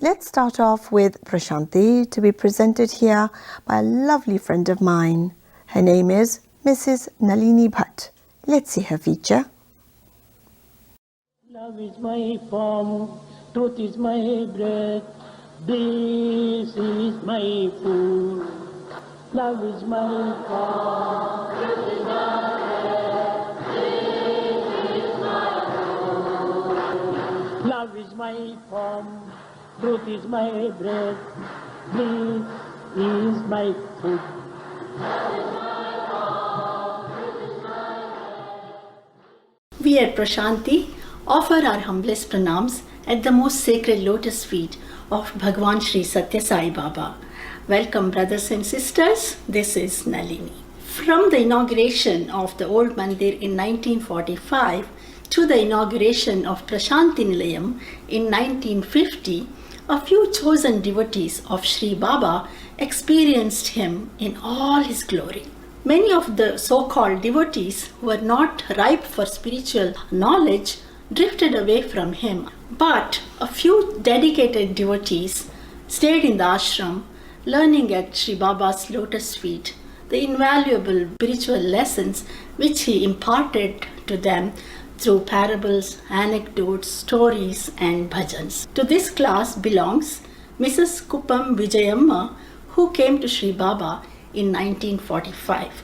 Let's start off with Prashanti, to be presented here by a lovely friend of mine. Her name is Mrs. Nalini Bhat. Let's see her feature. Love is my form, truth is my breath, this is my food. Love is my form, truth is my breath, this is my food. Love is my form, truth is my breath, this is my food. We at Prashanti offer our humblest pranams at the most sacred lotus feet of Bhagwan Shri Satya Sai Baba. Welcome, brothers and sisters. This is Nalini. From the inauguration of the old mandir in 1945 to the inauguration of Prashanti Nilayam in 1950, a few chosen devotees of Shri Baba experienced him in all his glory. Many of the so-called devotees who were not ripe for spiritual knowledge drifted away from him, but a few dedicated devotees stayed in the ashram, learning at Shri Baba's lotus feet the invaluable spiritual lessons which he imparted to them through parables, anecdotes, stories and bhajans. To this class belongs Mrs. Kuppam Vijayamma, who came to Shri Baba in 1945.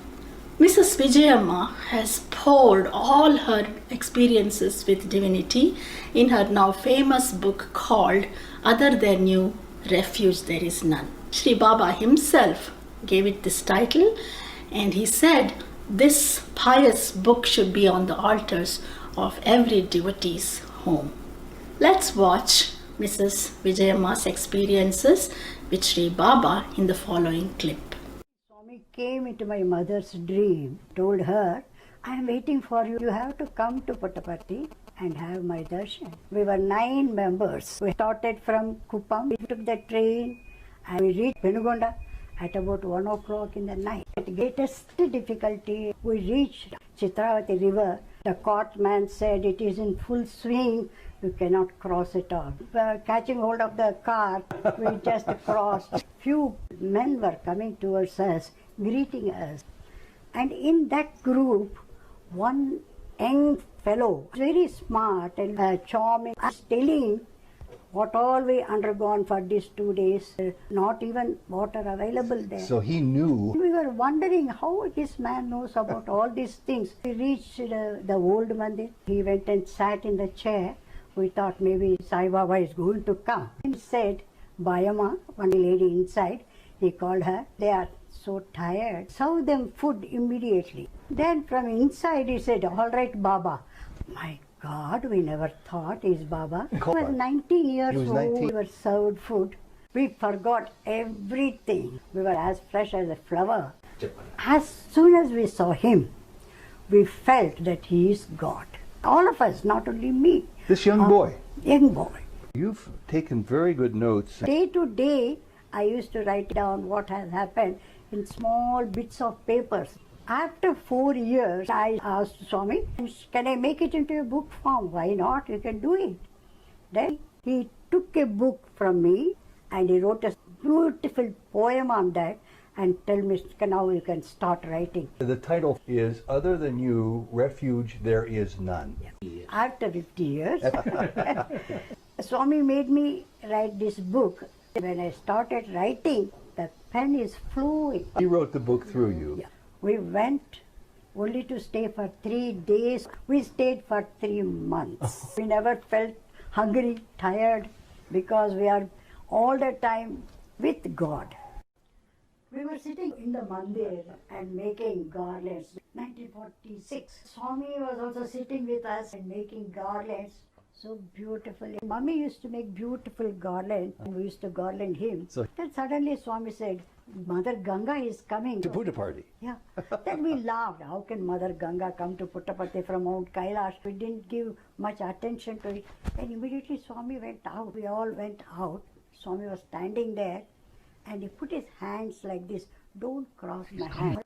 Mrs. Vijayamma has poured all her experiences with divinity in her now famous book called Other Than You, Refuge There Is None. Shri Baba himself gave it this title, and he said this pious book should be on the altars of every devotee's home. Let's watch Mrs. Vijayamma's experiences with Shri Baba in the following clip. Swami came into my mother's dream, told her, I am waiting for you. You have to come to Puttaparthi and have my darshan. We were 9 members. We started from Kuppam. We took the train and we reached Penugonda at about 1 o'clock in the night. At greatest difficulty, we reached Chitravati river. The cartman said it is in full swing. You cannot cross it all. Catching hold of the car, we just crossed. Few men were coming towards us, greeting us. And in that group, one young fellow, very smart and charming, was telling what all we undergone for these 2 days, not even water available there. So he knew. We were wondering how this man knows about all these things. We reached the old mandir. He went and sat in the chair. We thought maybe Sai Baba is going to come. He said, Bayama, one lady inside, he called her, they are so tired. Serve them food immediately. Then from inside he said, all right, Baba. My God, we never thought he's Baba. He was 19 years old. We were served food. We forgot everything. We were as fresh as a flower. As soon as we saw him, we felt that he is God. All of us, not only me. This young boy. Young boy. You've taken very good notes. Day to day, I used to write down what has happened in small bits of papers. After 4 years, I asked Swami, can I make it into a book form? Why not? You can do it. Then he took a book from me and he wrote a beautiful poem on that and told me, now you can start writing. The title is Other Than You, Refuge There Is None. Yeah. After 50 years, Swami made me write this book. When I started writing, the pen is flowing. He wrote the book through you. Yeah. We went only to stay for 3 days. We stayed for 3 months. We never felt hungry, tired, because we are all the time with God. We were sitting in the mandir and making garlands. 1946. Swami was also sitting with us and making garlands. So beautiful. Mummy used to make beautiful garlands and we used to garland him. Then suddenly Swami said, Mother Ganga is coming. To Puttaparthi. Yeah. Then we laughed. How can Mother Ganga come to Puttaparthi from Mount Kailash? We didn't give much attention to it. And immediately Swami went out. We all went out. Swami was standing there and he put his hands like this. Don't cross my hand.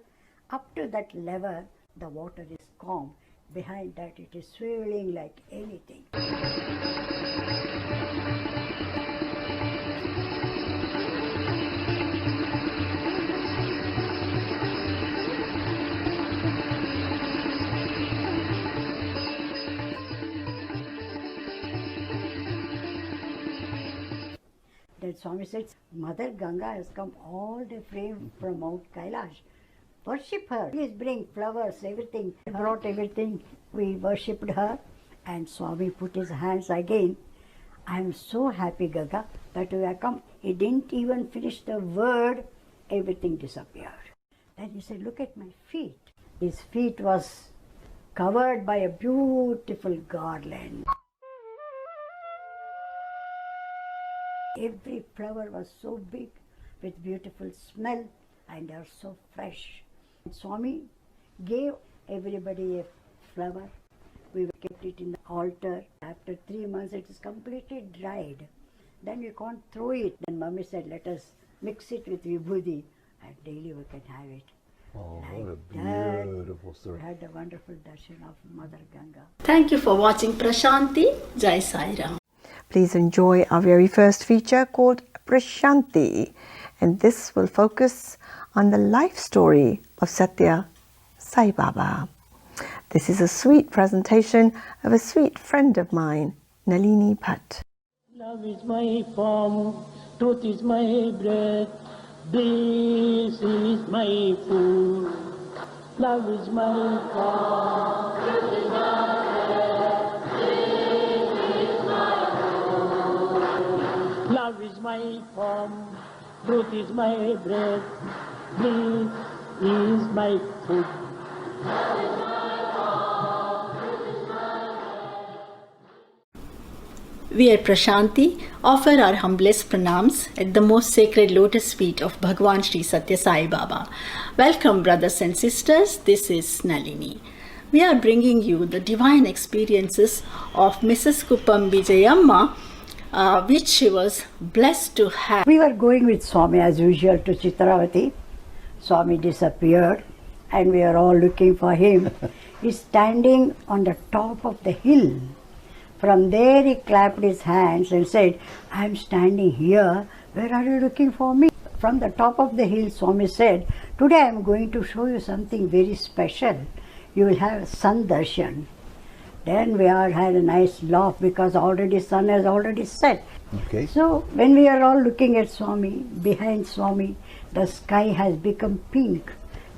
Up to that level, the water is calm. Behind that, it is swirling like anything. Then Swami said, Mother Ganga has come all the way from Mount Kailash. Worship her. Please bring flowers, everything. I brought everything. We worshipped her. And Swami put his hands again. I am so happy, Gaga, that you have come. He didn't even finish the word. Everything disappeared. Then he said, look at my feet. His feet was covered by a beautiful garland. Every flower was so big with beautiful smell and they are so fresh. Swami gave everybody a flower. We kept it in the altar. After 3 months it is completely dried. Then you can't throw it. Then Mummy said, let us mix it with vibhuti and daily we can have it. Oh, Like what a that, beautiful story. we had a wonderful darshan of Mother Ganga. Thank you for watching Prashanti. Jai Sai Ram. Please enjoy our very first feature called Prashanti, and this will focus on the life story of Satya Sai Baba. This is a sweet presentation of a sweet friend of mine, Nalini Bhat. Love is my form, truth is my breath, this is my food. Love is my form, truth is my breath, this is my food. Love is my form, truth is my breath, this is my food. We at Prashanti offer our humblest pranams at the most sacred lotus feet of Bhagwan Shri Satya Sai Baba. Welcome, brothers and sisters. This is Nalini. We are bringing you the divine experiences of Mrs. Kuppam Vijayamma, which she was blessed to have. We were going with Swami as usual to Chitravati. Swami disappeared and we are all looking for him. He's standing on the top of the hill. From there he clapped his hands and said, I am standing here. Where are you looking for me? From the top of the hill, Swami said, today I am going to show you something very special. You will have sun darshan. Then we all had a nice laugh because already sun has already set. Okay. So when we are all looking at Swami, behind Swami, the sky has become pink,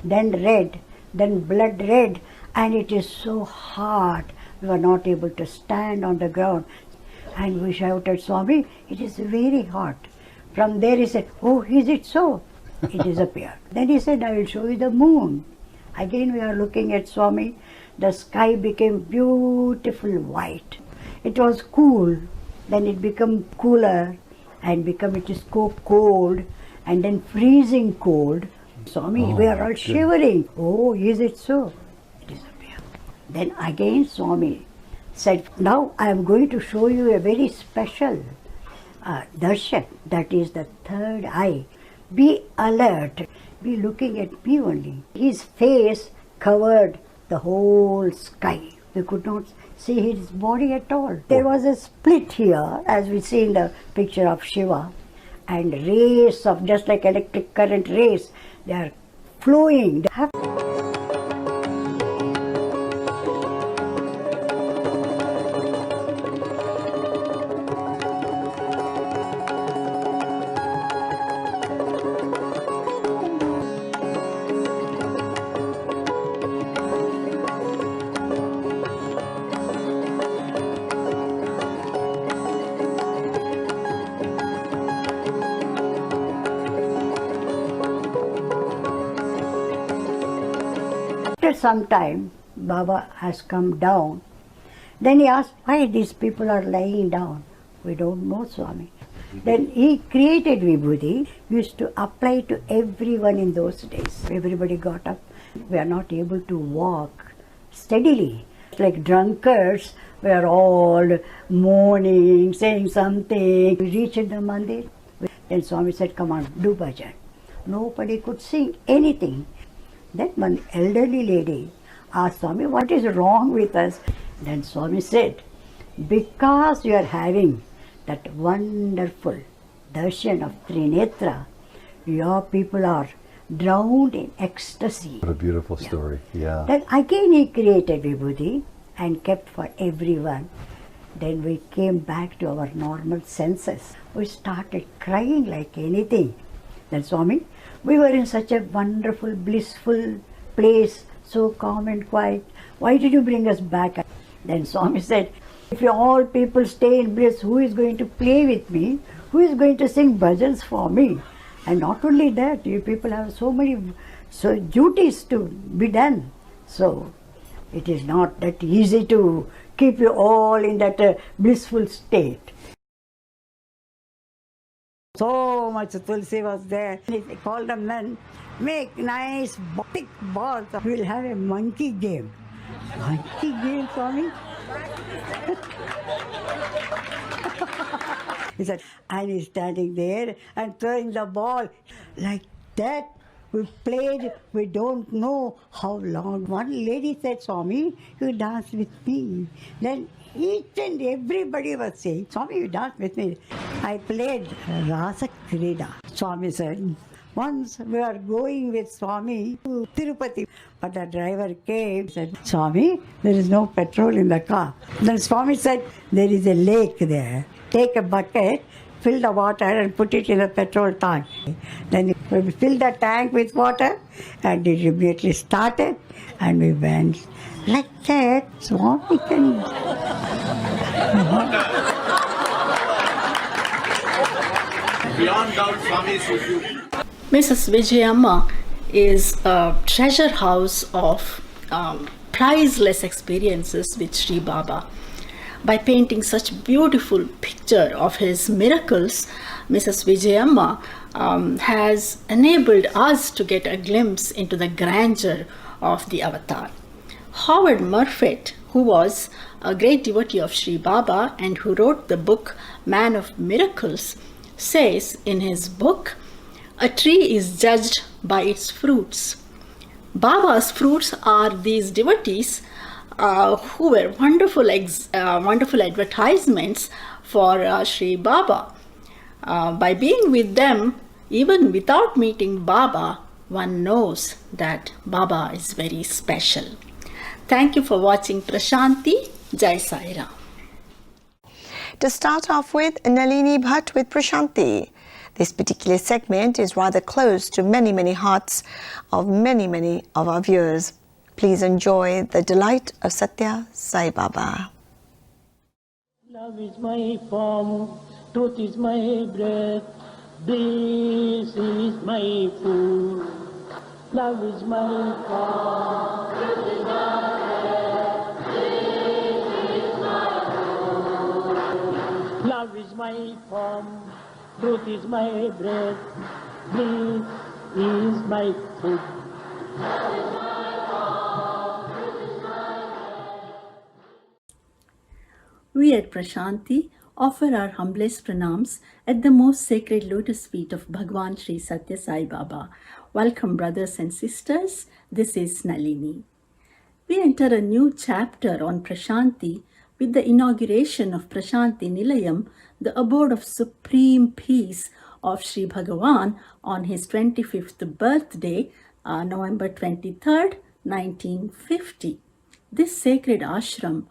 then red, then blood red, and it is so hot. We were not able to stand on the ground. And we shouted, Swami, it is very hot. From there he said, oh, is it so? It disappeared. Then he said, I will show you the moon. Again we are looking at Swami. The sky became beautiful white. It was cool. Then it became cooler and it is so cold and then freezing cold. Swami, we are all shivering. Oh, is it so? It disappeared. Then again Swami said, now I am going to show you a very special darshan, that is the third eye. Be alert, be looking at me only. His face covered the whole sky. We could not see his body at all. There was a split here, as we see in the picture of Shiva, and rays of, just like electric current rays, they are flowing. After some time, Baba has come down. Then he asked, why these people are lying down? We don't know, Swami. Then he created vibhuti, used to apply to everyone in those days. Everybody got up. We are not able to walk steadily. Like drunkards, we are all moaning, saying something. We reached the mandir. Then Swami said, come on, do bhajan. Nobody could sing anything. Then one elderly lady asked Swami, what is wrong with us? Then Swami said, because you are having that wonderful darshan of Trinetra, your people are drowned in ecstasy. What a beautiful story. Yeah. Then again he created vibhuti and kept for everyone. Then we came back to our normal senses. We started crying like anything. Then Swami, we were in such a wonderful, blissful place, so calm and quiet. Why did you bring us back? Then Swami said, if you all people stay in bliss, who is going to play with me? Who is going to sing bhajans for me? And not only that, you people have so many duties to be done. So it is not that easy to keep you all in that blissful state. So much tulsi was there. He called the men, make nice thick balls. We'll have a monkey game. Monkey game, Swami? He said, and he's standing there and throwing the ball like that. We played, we don't know how long. One lady said, Swami, you dance with me. Then each and everybody was saying, Swami, you dance with me. I played Rasa Krida. Swami said, once we are going with Swami to Tirupati, but the driver came and said, Swami, there is no petrol in the car. Then Swami said, there is a lake there. Take a bucket, fill the water and put it in a petrol tank. Then we filled the tank with water and it immediately started and we went like that. Swami can... Beyond doubt, Swami is with you. Mrs. Vijayamma is a treasure house of priceless experiences with Sri Baba. By painting such beautiful picture of his miracles, Mrs. Vijayamma has enabled us to get a glimpse into the grandeur of the avatar. Howard Murfitt, who was a great devotee of Sri Baba and who wrote the book Man of Miracles, says in his book, a tree is judged by its fruits. Baba's fruits are these devotees who were wonderful advertisements for Sri Baba. By being with them, even without meeting Baba, one knows that Baba is very special. Thank you for watching Prashanti. Jai Sai Ram. To start off with, Nalini Bhat with Prashanti. This particular segment is rather close to many hearts of many of our viewers. Please enjoy the delight of Satya Sai Baba. Love is my form, truth is my breath, this is my food. Love is my form, truth is my breath, this is my food. Love is my form, truth is my breath, this is my food. We at Prashanti offer our humblest pranams at the most sacred lotus feet of Bhagwan Shri Satya Sai Baba. Welcome, brothers and sisters. This is Nalini. We enter a new chapter on Prashanti with the inauguration of Prashanti Nilayam, the abode of supreme peace of Sri Bhagavan on his 25th birthday, November 23rd, 1950. This sacred ashram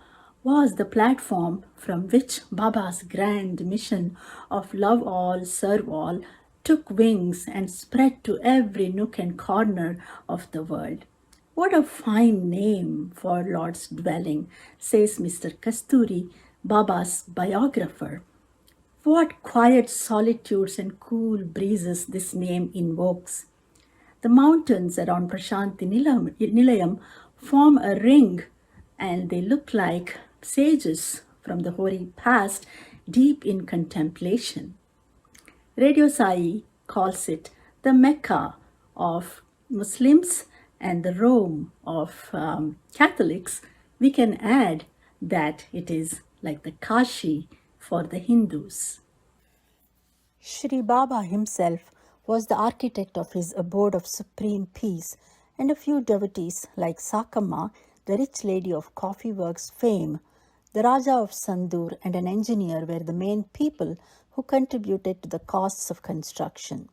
was the platform from which Baba's grand mission of love all, serve all took wings and spread to every nook and corner of the world. What a fine name for Lord's dwelling, says Mr. Kasturi, Baba's biographer. What quiet solitudes and cool breezes this name invokes. The mountains around Prashanti Nilayam form a ring and they look like sages from the hoary past deep in contemplation. Radio Sai calls it the Mecca of Muslims and the Rome of Catholics. We can add that it is like the Kashi for the Hindus. Shri Baba himself was the architect of his abode of supreme peace, and a few devotees like Sakama, the rich lady of coffee works fame, the Raja of Sandur, and an engineer were the main people who contributed to the costs of construction.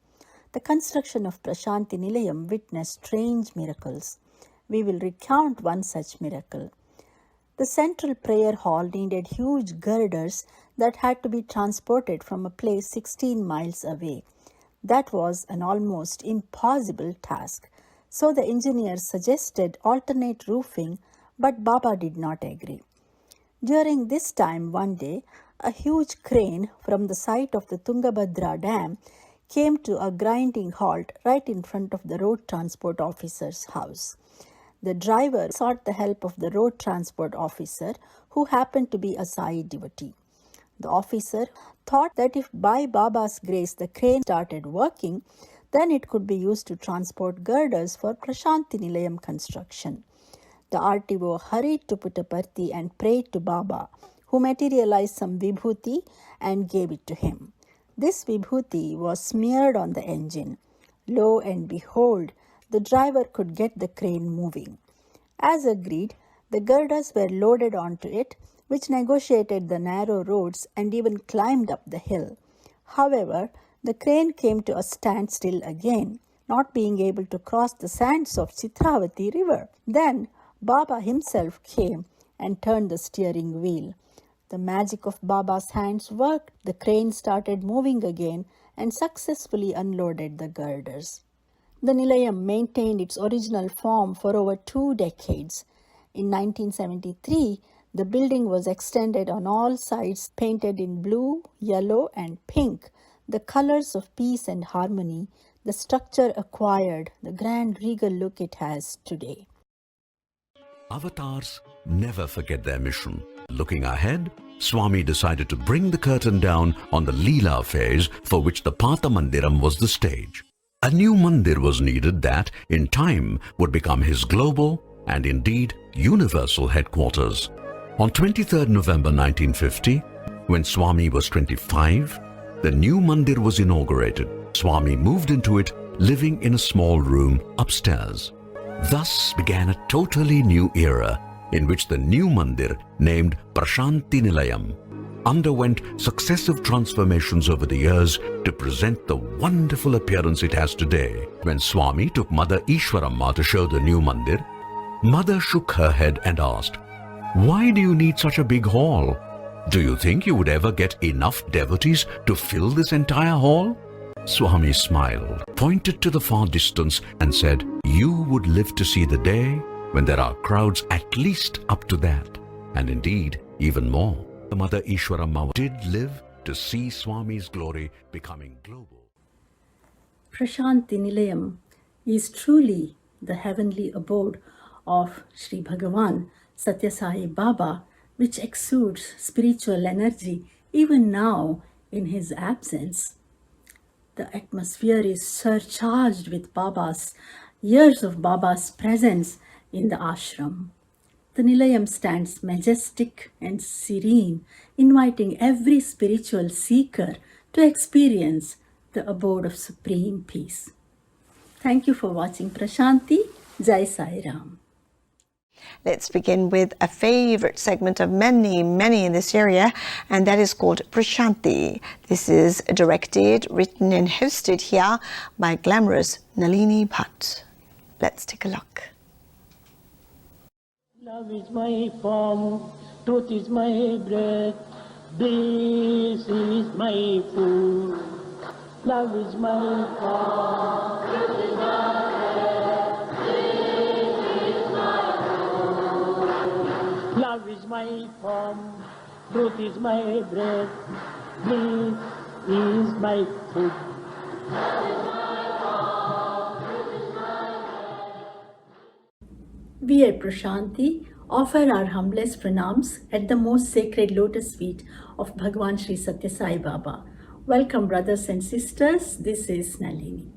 The construction of Prashanti Nilayam witnessed strange miracles. We will recount one such miracle. The central prayer hall needed huge girders that had to be transported from a place 16 miles away. That was an almost impossible task. So the engineers suggested alternate roofing, but Baba did not agree. During this time, one day, a huge crane from the site of the Tungabhadra Dam came to a grinding halt right in front of the road transport officer's house. The driver sought the help of the road transport officer, who happened to be a Sai devotee. The officer thought that if by Baba's grace the crane started working, then it could be used to transport girders for Prashanti Nilayam construction. The RTO hurried to Puttaparthi and prayed to Baba, who materialized some vibhuti and gave it to him. This vibhuti was smeared on the engine. Lo and behold, the driver could get the crane moving. As agreed, the girders were loaded onto it, which negotiated the narrow roads and even climbed up the hill. However, the crane came to a standstill again, not being able to cross the sands of Chitravati river. Then Baba himself came and turned the steering wheel. The magic of Baba's hands worked. The crane started moving again and successfully unloaded the girders. The Nilayam maintained its original form for over 2 decades. In 1973, the building was extended on all sides, painted in blue, yellow, and pink, the colors of peace and harmony. The structure acquired the grand regal look it has today. Avatars never forget their mission. Looking ahead, Swami decided to bring the curtain down on the Leela phase, for which the Pata Mandiram was the stage. A new mandir was needed that, in time, would become his global and indeed universal headquarters. On 23rd November 1950, when Swami was 25, the new mandir was inaugurated. Swami moved into it, living in a small room upstairs. Thus began a totally new era in which the new mandir, named Prashanti Nilayam, underwent successive transformations over the years to present the wonderful appearance it has today. When Swami took Mother Ishwaramma to show the new mandir, Mother shook her head and asked, "Why do you need such a big hall? Do you think you would ever get enough devotees to fill this entire hall?" Swami smiled, pointed to the far distance and said, "You would live to see the day when there are crowds at least up to that, and indeed even more." The Mother Ishwaramma did live to see Swami's glory becoming global. Prashanti Nilayam is truly the heavenly abode of Sri Bhagavan Satya Sai Baba, which exudes spiritual energy even now in his absence. The atmosphere is surcharged with years of Baba's presence in the ashram. The Nilayam stands majestic and serene, inviting every spiritual seeker to experience the abode of supreme peace. Thank you for watching Prashanti. Jai Sai Ram. Let's begin with a favorite segment of many in this area, and that is called Prashanti. This is directed, written and hosted here by glamorous Nalini Bhat. Let's take a look. Love is my form, truth is my breath, this is my food. Love is my form, truth is my breath, this is my food. Love is my form, truth is my breath, this is my food. We at Prashanti offer our humblest pranams at the most sacred lotus feet of Bhagwan Shri Satya Sai Baba. Welcome, brothers and sisters. This is Nalini.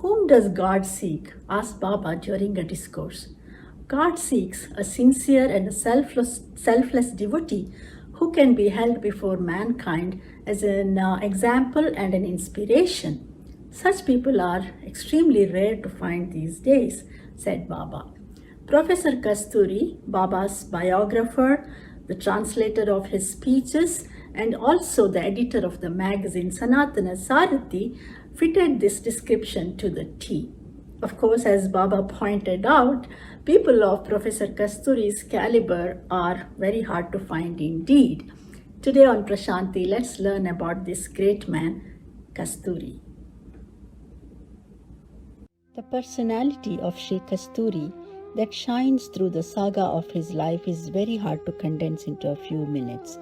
Whom does God seek? Asked Baba during a discourse. God seeks a sincere and a selfless devotee who can be held before mankind as an example and an inspiration. Such people are extremely rare to find these days, said Baba. Professor Kasturi, Baba's biographer, the translator of his speeches, and also the editor of the magazine Sanatana Sarathi, fitted this description to the T. Of course, as Baba pointed out, People of Professor Kasturi's caliber are very hard to find indeed. Today on Prashanti, let's learn about this great man, Kasturi. The personality of Shri Kasturi that shines through the saga of his life is very hard to condense into a few minutes.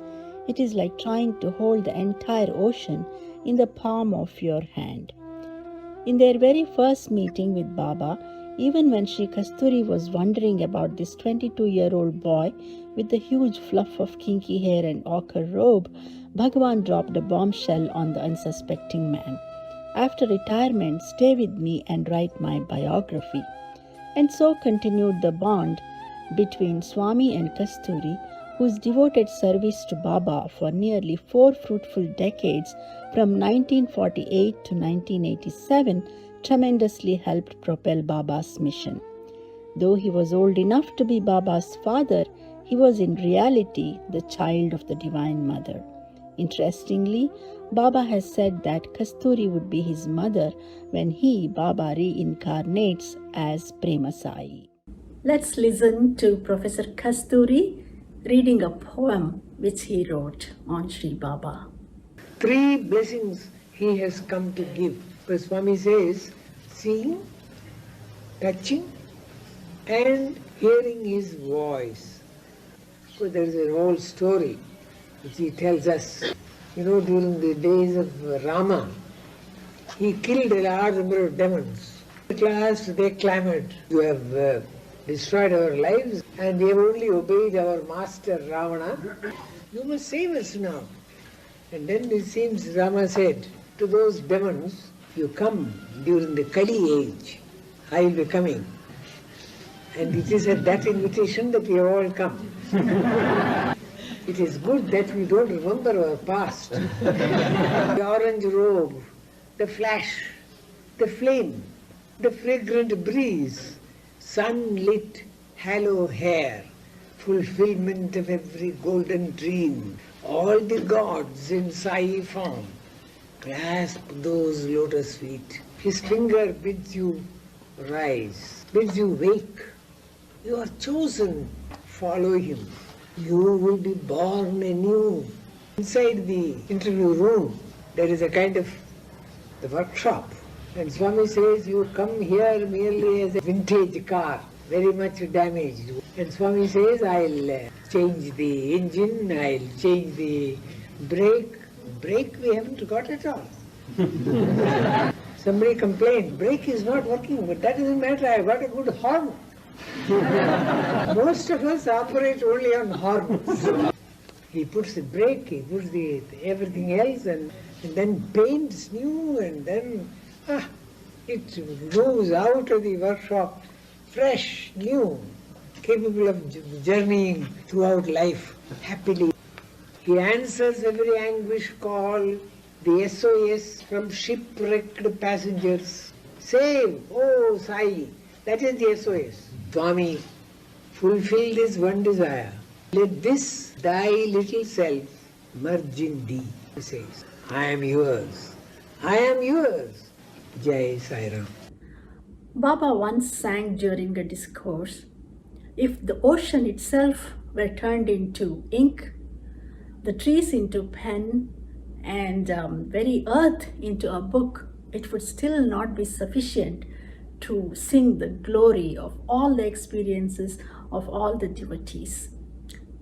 It is like trying to hold the entire ocean in the palm of your hand. In their very first meeting with Baba, even when Shri Kasturi was wondering about this 22-year-old boy with the huge fluff of kinky hair and ochre robe, Bhagavan dropped a bombshell on the unsuspecting man. After retirement, stay with me and write my biography. And so continued the bond between Swami and Kasturi, whose devoted service to Baba for nearly 4 fruitful decades from 1948 to 1987 tremendously helped propel Baba's mission. Though he was old enough to be Baba's father, he was in reality the child of the Divine Mother. Interestingly, Baba has said that Kasturi would be his mother when he, Baba, reincarnates as Prema Sai. Let's listen to Professor Kasturi reading a poem which he wrote on Sri Baba. 3 blessings he has come to give. The Swami says, seeing, touching, and hearing his voice. So there is a whole story which he tells us. During the days of Rama, he killed a large number of demons. At last they clamored, you have destroyed our lives and we have only obeyed our master Ravana. You must save us now. And then it seems Rama said to those demons, you come during the Kali age, I will be coming. And it is at that invitation that we have all come. It is good that we don't remember our past. The orange robe, the flash, the flame, the fragrant breeze, sunlit, halo hair, fulfillment of every golden dream, all the gods in Sai form. Grasp those lotus feet. His finger bids you rise, bids you wake. You are chosen, follow him. You will be born anew. Inside the interview room, there is a kind of the workshop. And Swami says, you come here merely as a vintage car, very much damaged. And Swami says, I'll change the engine, I'll change the brake. Brake we haven't got at all. Somebody complained, brake is not working, but that doesn't matter, I've got a good horn. Most of us operate only on horns. He puts the brake, he puts the everything else, and then paints new, and then it moves out of the workshop fresh, new, capable of journeying throughout life happily. He answers every anguish call, the SOS from shipwrecked passengers. Save, oh Sai, that is the SOS. Swami, fulfill this one desire. Let this, thy little self, merge in thee. He says, I am yours. I am yours. Jai Sai Ram. Baba once sang during a discourse, if the ocean itself were turned into ink, the trees into pen, and very earth into a book, it would still not be sufficient to sing the glory of all the experiences of all the devotees.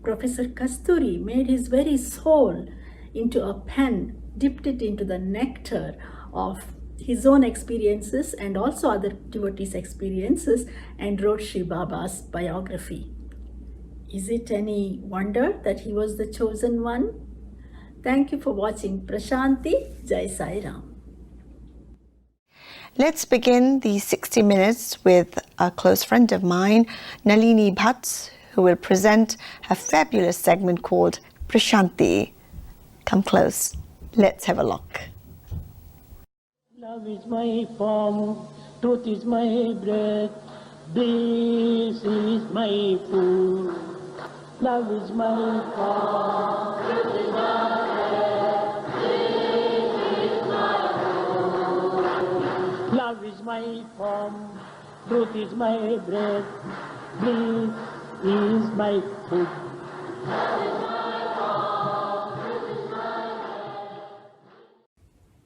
Professor Kasturi made his very soul into a pen, dipped it into the nectar of his own experiences and also other devotees' experiences, and wrote Sri Baba's biography. Is it any wonder that he was the chosen one? Thank you for watching Prashanti. Jai Sai Ram. Let's begin the 60 minutes with a close friend of mine, Nalini Bhat, who will present a fabulous segment called Prashanti. Come close. Let's have a look. Love is my form, truth is my breath, this is my food. Love is my form, truth is my breath, this is my food. Love is my form, truth is my breath, Bliss is my food.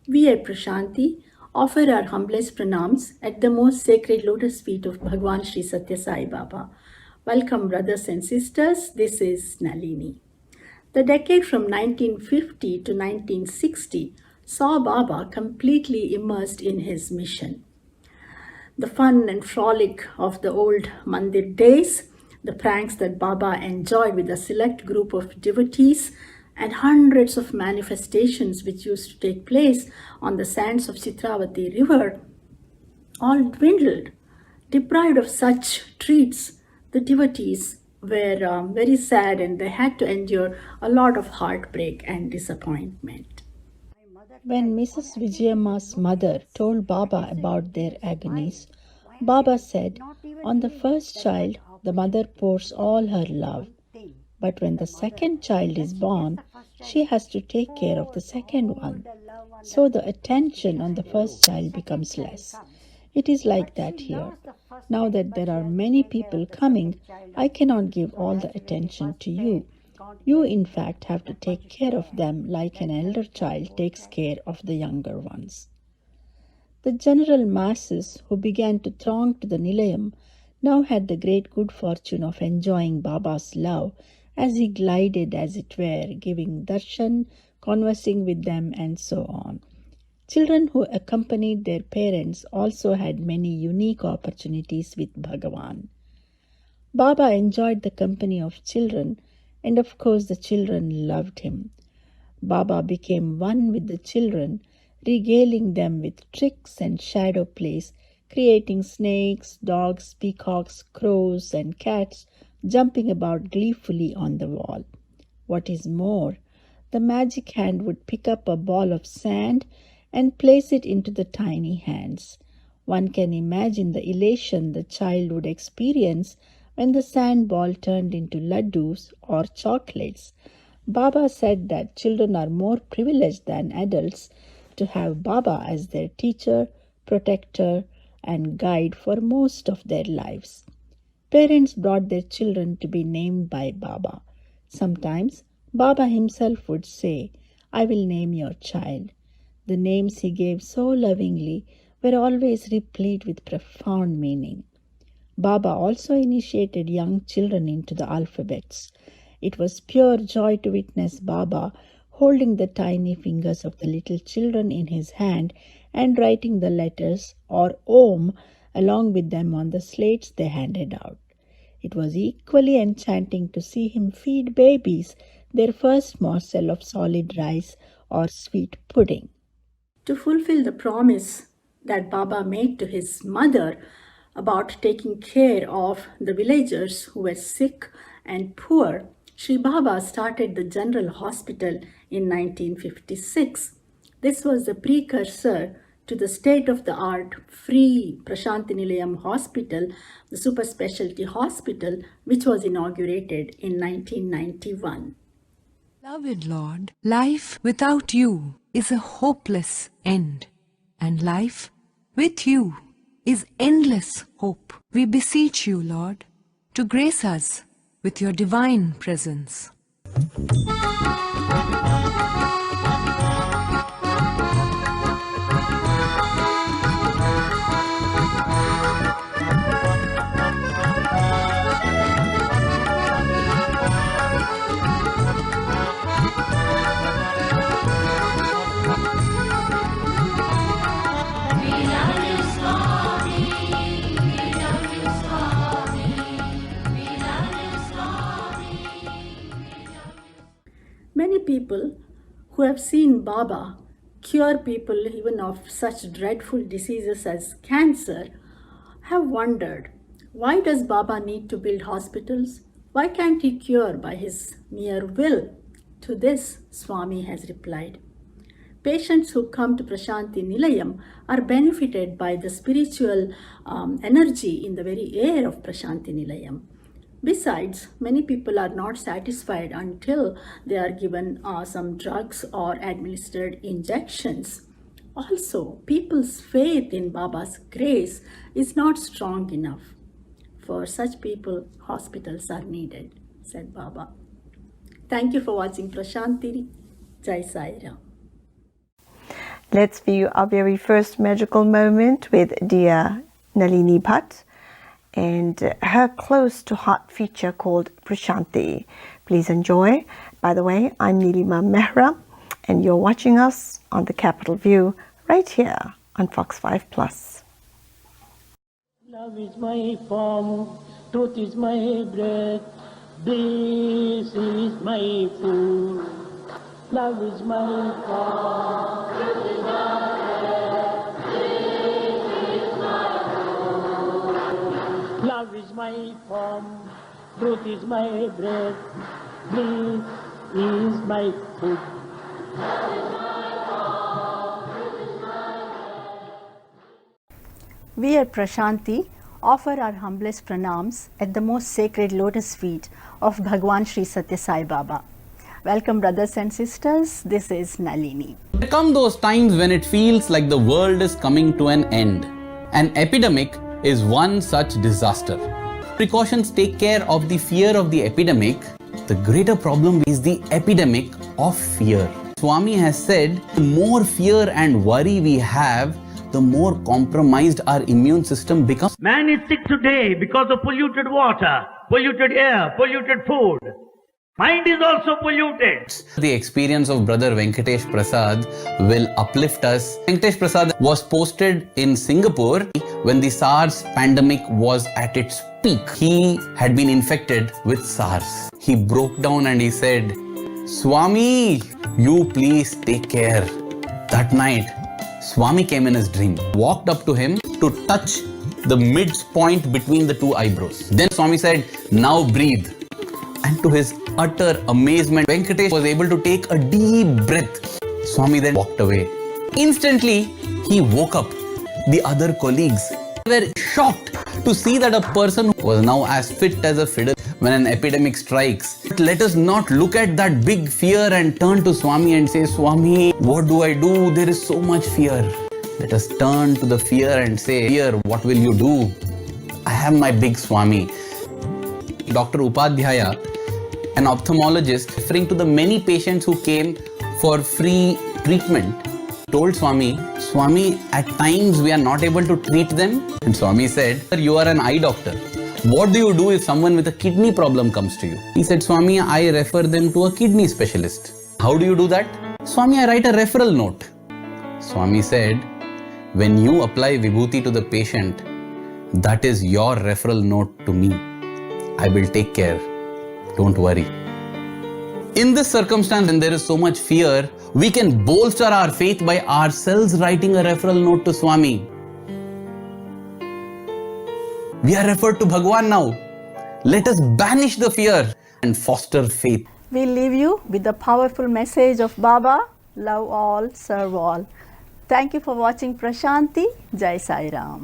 We at Prashanti offer our humblest pranams at the most sacred lotus feet of Bhagwan Shri Satya Sai Baba. Welcome, brothers and sisters. This is Nalini. The decade from 1950 to 1960 saw Baba completely immersed in his mission. The fun and frolic of the old mandir days, the pranks that Baba enjoyed with a select group of devotees, and hundreds of manifestations which used to take place on the sands of Chitravati river all dwindled. Deprived of such treats, the devotees were very sad and they had to endure a lot of heartbreak and disappointment. When Mrs. Vijayamma's mother told Baba about their agonies, Baba said, on the first child, the mother pours all her love. But when the second child is born, she has to take care of the second one. So the attention on the first child becomes less. It is like that here. Now that there are many people coming, I cannot give all the attention to you. You, in fact, have to take care of them like an elder child takes care of the younger ones. The general masses who began to throng to the Nilayam now had the great good fortune of enjoying Baba's love as he glided, as it were, giving darshan, conversing with them, and so on. Children who accompanied their parents also had many unique opportunities with Bhagavan. Baba enjoyed the company of children, and of course the children loved him. Baba became one with the children, regaling them with tricks and shadow plays, creating snakes, dogs, peacocks, crows, and cats jumping about gleefully on the wall. What is more, the magic hand would pick up a ball of sand and place it into the tiny hands. One can imagine the elation the child would experience when the sand ball turned into laddus or chocolates. Baba said that children are more privileged than adults to have Baba as their teacher, protector, and guide for most of their lives. Parents brought their children to be named by Baba. Sometimes Baba himself would say, I will name your child. The names he gave so lovingly were always replete with profound meaning. Baba also initiated young children into the alphabets. It was pure joy to witness Baba holding the tiny fingers of the little children in his hand and writing the letters or Om along with them on the slates they handed out. It was equally enchanting to see him feed babies their first morsel of solid rice or sweet pudding. To fulfill the promise that Baba made to his mother about taking care of the villagers who were sick and poor, Sri Baba started the General Hospital in 1956. This was the precursor to the state-of-the-art free Prashanti Nilayam Hospital, the super specialty hospital, which was inaugurated in 1991. Beloved Lord, life without you is a hopeless end, and life with you is endless hope. We beseech you, Lord, to grace us with your divine presence. Many people who have seen Baba cure people even of such dreadful diseases as cancer have wondered, why does Baba need to build hospitals? Why can't he cure by his mere will? To this, Swami has replied, patients who come to Prashanti Nilayam are benefited by the spiritual energy in the very air of Prashanti Nilayam. Besides, many people are not satisfied until they are given some drugs or administered injections. Also, people's faith in Baba's grace is not strong enough. For such people, hospitals are needed, said Baba. Thank you for watching Prashanti. Jai Sai Ram. Let's view our very first magical moment with dear Nalini Bhat and her close to heart feature called Prashanti. Please enjoy. By the way, I'm Nilima Mehra and you're watching us on the Capital View right here on Fox 5 Plus. Love is my form, truth is my breath, this is my food. Love is my form, truth is my breath, this is my food. Love is my form, truth is my breath, this is my food. We at Prashanti offer our humblest pranams at the most sacred lotus feet of Bhagwan Shri Satya Sai Baba. Welcome brothers and sisters, this is Nalini. There come those times when it feels like the world is coming to an end. An epidemic is one such disaster. Precautions take care of the fear of the epidemic. The greater problem is the epidemic of fear. Swami has said, the more fear and worry we have, the more compromised our immune system becomes. Man is sick today because of polluted water, polluted air, polluted food. Mind is also polluted. The experience of Brother Venkatesh Prasad will uplift us. Venkatesh Prasad was posted in Singapore when the SARS pandemic was at its peak. He had been infected with SARS. He broke down and he said, Swami, you please take care. That night, Swami came in his dream, walked up to him to touch the midpoint between the two eyebrows. Then Swami said, now breathe. And to his utter amazement, Venkatesh was able to take a deep breath. Swami then walked away. Instantly, he woke up. The other colleagues were shocked to see that a person was now as fit as a fiddle when an epidemic strikes. But let us not look at that big fear and turn to Swami and say, Swami, what do I do? There is so much fear. Let us turn to the fear and say, fear, what will you do? I have my big Swami. Dr. Upadhyaya, an ophthalmologist, referring to the many patients who came for free treatment, told Swami, Swami, at times we are not able to treat them. And Swami said, you are an eye doctor. What do you do if someone with a kidney problem comes to you? He said, Swami, I refer them to a kidney specialist. How do you do that? Swami, I write a referral note. Swami said, when you apply Vibhuti to the patient, that is your referral note to me. I will take care. Don't worry. In this circumstance, when there is so much fear, we can bolster our faith by ourselves writing a referral note to Swami. We are referred to Bhagwan now. Let us banish the fear and foster faith. We leave you with the powerful message of Baba, love all, serve all. Thank you for watching Prashanti. Jai Sai Ram.